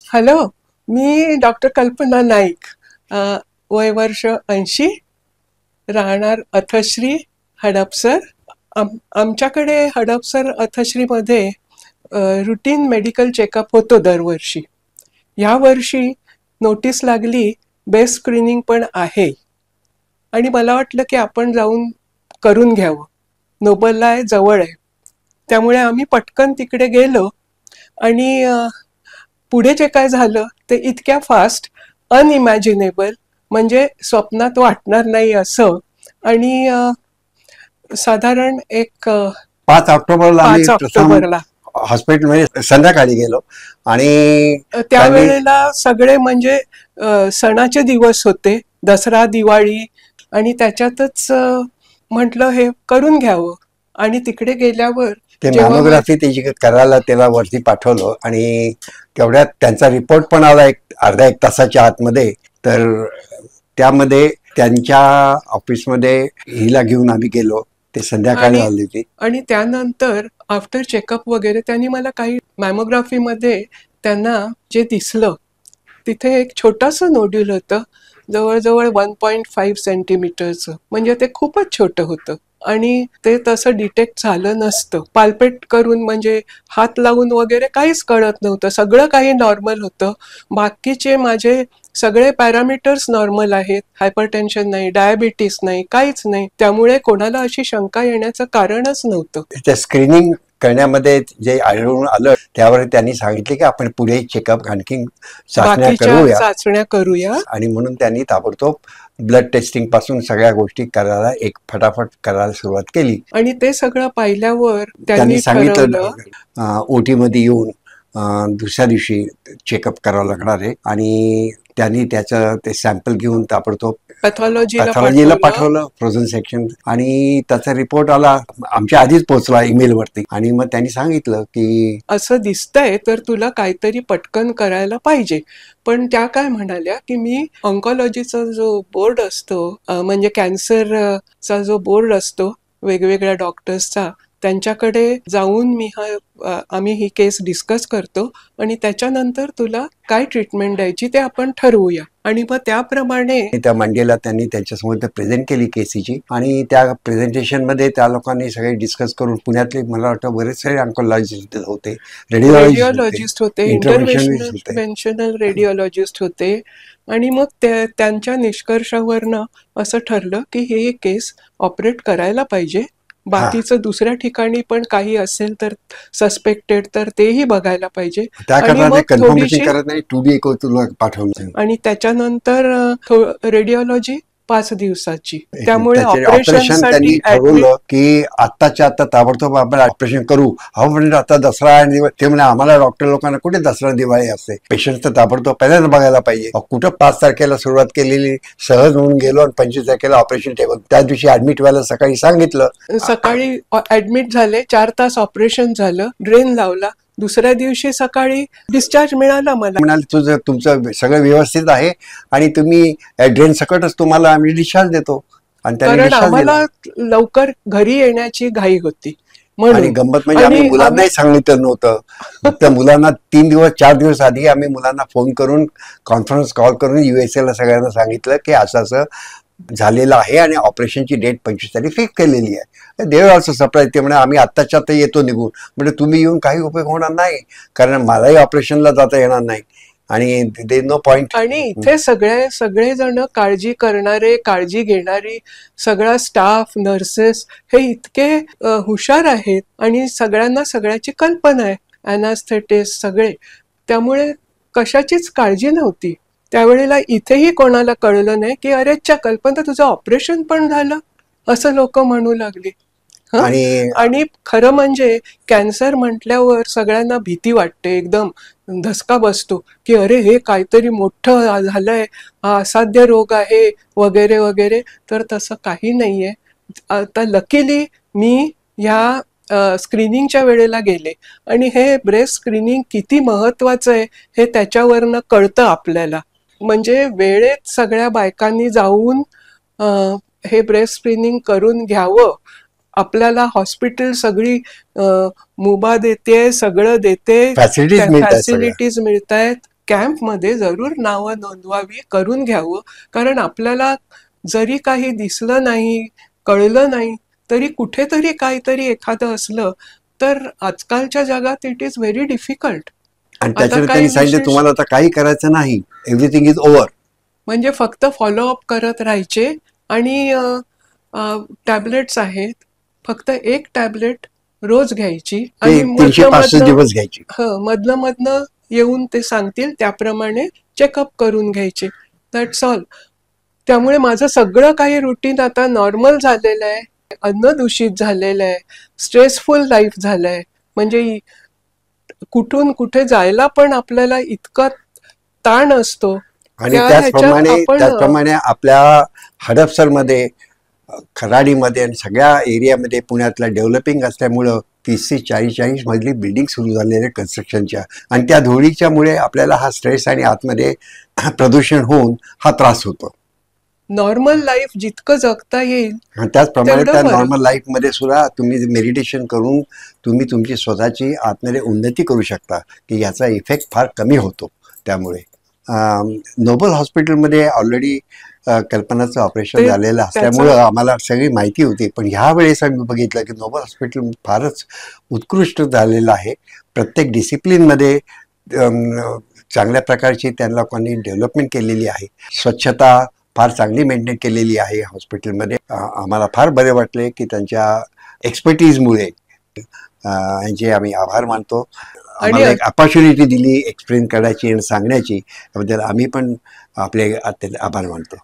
Hello, मी doctor कल्पना नाईक. वय वर्ष 80, राहणार अथश्री, हडपसर. आमच्याकडे हडपसर अथश्रीमध्ये रुटीन मेडिकल चेकअप होतो दरवर्षी. या वर्षी नोटीस लागली बेस्ट स्क्रीनिंग पण आहे आणि मला वाटलं की आपण जाऊन करून घ्यावं. नोबलला आहे, जवळ आहे. त्यामुळे आम्ही पटकन तिकडे गेलो आणि पुढे जे काय झालं ते इतक्या फास्ट, अनइमॅजिनेबल, म्हणजे स्वप्नात वाटणार नाही असं. आणि साधारण एक 5 ऑक्टोबरला आम्ही 5 ऑक्टोबरला हॉस्पिटलमध्ये संध्याकाळी गेलो आणि त्यावेळेला सगळे म्हणजे सणाचे दिवस होते, दसरा, दिवाळी, आणि त्याच्यातच म्हटलं हे करून घ्यावं. आणि तिकडे गेल्यावर ते मॅमोग्राफी त्याची करायला त्याला वरती पाठवलं आणि तेवढ्यात त्यांचा रिपोर्ट पण आला अर्धा एक तासाच्या आतमध्ये. तर त्यामध्ये त्यांच्या ऑफिसमध्ये हिला घेऊन आम्ही गेलो. ते संध्याकाळी आली होती. आणि त्यानंतर आफ्टर चेकअप वगैरे त्यांनी मला काही मॅमोग्राफीमध्ये त्यांना जे दिसलं तिथे एक छोटंसं नोड्यूल होतं, जवळजवळ 1.5 सेंटीमीटरचं. म्हणजे ते खूपच छोटं होतं आणि ते तसं डिटेक्ट झालं नसतं. पाल्पेट करून म्हणजे हात लावून वगैरे काहीच कळत नव्हतं. सगळं काही नॉर्मल होतं. बाकीचे माझे सगळे पॅरामीटर्स नॉर्मल आहेत. हायपरटेन्शन नाही, डायबिटीस नाही, काहीच नाही. त्यामुळे कोणाला अशी शंका येण्याचं कारणच नव्हतं. त्या स्क्रीनिंग करण्यामध्ये जे आढळून आलं त्यावर त्यांनी सांगितले की आपण पुढे चेकअप आणखी चाचण्या करूया आणि म्हणून त्यांनी ताबडतोब ब्लड टेस्टिंग पासून सगळ्या गोष्टी करायला फटाफट करायला सुरुवात केली. आणि ते सगळं पाहिल्यावर त्यांनी सांगितलं ओटी मध्ये येऊन दुसऱ्या दिवशी चेकअप करावं लागणार आहे. आणि त्यांनी त्याचं ते सॅम्पल घेऊन ताबडतोब पॅथॉलॉजीला पाठवलं, फ्रोझन सेक्शन. आणि त्याचा रिपोर्ट आला, आमच्या आधीच पोहोचला ईमेल वरती. आणि मग त्यांनी सांगितलं की असं दिसतंय तर तुला काहीतरी पटकन करायला पाहिजे. पण त्या काय म्हणाल्या की मी ऑन्कॉलॉजीचा जो बोर्ड असतो, म्हणजे कॅन्सरचा जो बोर्ड असतो वेगवेगळ्या डॉक्टर्सचा, त्यांच्याकडे जाऊन आम्ही ही केस डिस्कस करतो आणि त्याच्यानंतर तुला काय ट्रीटमेंट द्यायची ते आपण ठरवूया. आणि मग त्याप्रमाणे त्या मंडेला त्यांनी त्यांच्यासमोर प्रेझेंट केली केसीची. आणि त्या प्रेझेंटेशन मध्ये त्या लोकांनी सगळे डिस्कस करून, पुण्यातले मला वाटतं बरेचसे ऑन्कॉलॉजिस्ट होते, रेडिओलॉजिस्ट होते, इंटरव्हेन्शनल रेडिओलॉजिस्ट होते. आणि मग त्यांच्या निष्कर्षावरनं असं ठरलं की हे केस ऑपरेट करायला पाहिजे. बाकीचं दुसऱ्या ठिकाणी पण काही असेल तर सस्पेक्टेड तर तेही बघायला पाहिजे. आणि त्याच्यानंतर रेडिओलॉजी 5 दिवसाची. त्यामुळे ऑपरेशन त्यांनी ठरवलं की आत्ताच्या आता ताबडतोब आपण ऑपरेशन करू. म्हणजे आता दसरा आणि ते म्हणजे आम्हाला डॉक्टर लोकांना कुठे दसरा दिवाळी असते, पेशंट तर ताबडतोब पहिल्यांदा बघायला पाहिजे. कुठं 5 तारखेला सुरुवात केलेली, सहज होऊन गेलो आणि 25 तारखेला ऑपरेशन टेबल. त्या दिवशी ऍडमिट व्हायला सकाळी सांगितलं. सकाळी ऍडमिट झाले, 4 तास ऑपरेशन झालं, ड्रेन लावला. दुसऱ्या दिवशी सकाळी डिस्चार्ज मिळाला मला. म्हणाले तुमचं सगळं व्यवस्थित आहे आणि तुम्ही ड्रेन सकटच तुम्हाला आम्ही डिस्चार्ज देतो. कारण आम्हाला लवकर घरी येण्याची घाई होती. आणि गंमत म्हणजे आम्ही मुलांनाही सांगितलं नव्हतं. फक्त मुलांना 3 दिवस 4 दिवस आधी आम्ही मुलांना फोन करून कॉन्फरन्स कॉल करून USA ला सगळ्यांना सांगितलं की असं झालेलं आहे आणि ऑपरेशनची डेट 25 तारीख फिक्स केलेली आहे. देव ऑल्सो सरप्राईज. ते म्हणे आम्ही आत्ताच्या आता येतो निघून. म्हणजे तुम्ही येऊन काही उपयोग होणार नाही, कारण मलाही ऑपरेशनला जाता येणार नाही आणि दे नो पॉइंट. आणि इथे सगळे जण काळजी करणारे, काळजी घेणारी, सगळा स्टाफ, नर्सेस हे इतके हुशार आहेत आणि सगळ्यांना सगळ्याची कल्पना आहे, अॅनास्थेटिस्ट सगळे. त्यामुळे कशाचीच काळजी नव्हती. त्यावेळेला इथेही कोणाला कळलं नाही की अरेच्या कल्पना, तुझं ऑपरेशन पण झालं, असं लोक म्हणू लागली. आणि खरं म्हणजे कॅन्सर म्हटल्यावर सगळ्यांना भीती वाटते, एकदम धसका बसतो की अरे हे काहीतरी मोठं झालंय, हा असाध्य रोग आहे वगैरे वगैरे. तर तसं काही नाहीये. आता लकीली मी ह्या स्क्रीनिंगच्या वेळेला गेले आणि हे ब्रेस्ट स्क्रीनिंग किती महत्वाचं आहे हे त्याच्यावरनं कळतं आपल्याला. म्हणजे वेळेत सगळ्या बायकांनी जाऊन हे ब्रेस्ट स्क्रीनिंग करून घ्यावं. आपल्याला हॉस्पिटल सगळी मुभा देते, सगळं देते, फॅसिलिटीज मिळतायत. कॅम्पमध्ये जरूर नावं नोंदवावी, करून घ्यावं. कारण आपल्याला जरी काही दिसलं नाही, कळलं नाही, तरी कुठेतरी काहीतरी एखादं असलं तर आजकालच्या जगात इट इज व्हेरी डिफिकल्ट. आणि आता त्याच्यावर काही त्यांनी सांगितलं विशेष तुम्हाला आता काही करायचं नाही, एव्हरीथिंग इज ओव्हर. म्हणजे फक्त फॉलोअप करत राहायचे आणि टॅबलेट्स आहेत, फक्त एक टॅबलेट रोज घ्यायची ते आणि 365 दिवस घ्यायचे. मधनं मधनं येऊन ते सांगतील त्याप्रमाणे चेकअप करून घ्यायचे. That's all. त्यामुळे माझं सगळं काही रुटीन आता नॉर्मल झालेलं आहे, अन्न दूषित झालेलं आहे, स्ट्रेसफुल लाईफ झालंय. म्हणजे कुठून कुठे जायला पण आपल्याला इतका ताण असतो. आणि त्या ह्याच्यात त्याचप्रमाणे आपण त्याचप्रमाणे आपल्या हडपसरमध्ये, खराडीमध्ये आणि सगळ्या एरियामध्ये पुण्यातल्या डेव्हलपिंग असल्यामुळं 30 ते 40 मजली बिल्डिंग सुरू झालेल्या कन्स्ट्रक्शनच्या, आणि त्या धुळीच्यामुळे आपल्याला हा स्ट्रेस आणि आतमध्ये प्रदूषण होऊन हा त्रास होतो. नॉर्मल लाईफ जितकं जगता येईल आणि त्याचप्रमाणे तेवढं त्या बरं. नॉर्मल लाईफमध्ये सुद्धा तुम्ही मेडिटेशन करून तुम्ही तुमची स्वतःची आतमध्ये उन्नती करू शकता, की याचा इफेक्ट फार कमी होतो. त्यामुळे नोबल हॉस्पिटलमध्ये ऑलरेडी कल्पनाचं ऑपरेशन ते झालेलं असल्यामुळं त्याचा आम्हाला सगळी माहिती होती. पण ह्या वेळेस आम्ही बघितलं की नोबल हॉस्पिटल फारच उत्कृष्ट झालेलं आहे. प्रत्येक डिसिप्लिनमध्ये चांगल्या प्रकारची त्या लोकांनी डेव्हलपमेंट केलेली आहे. स्वच्छता फार चांगली मेंटेन केलेली आहे हॉस्पिटलमध्ये. आम्हाला फार बरे वाटले की त्यांच्या एक्सपर्टीजमुळे यांचे आम्ही आभार मानतो. आणि आम्हाला एक अपॉर्च्युनिटी दिली एक्सप्लेन करायची आणि सांगण्याची, त्याबद्दल आम्ही पण आपले आभार मानतो.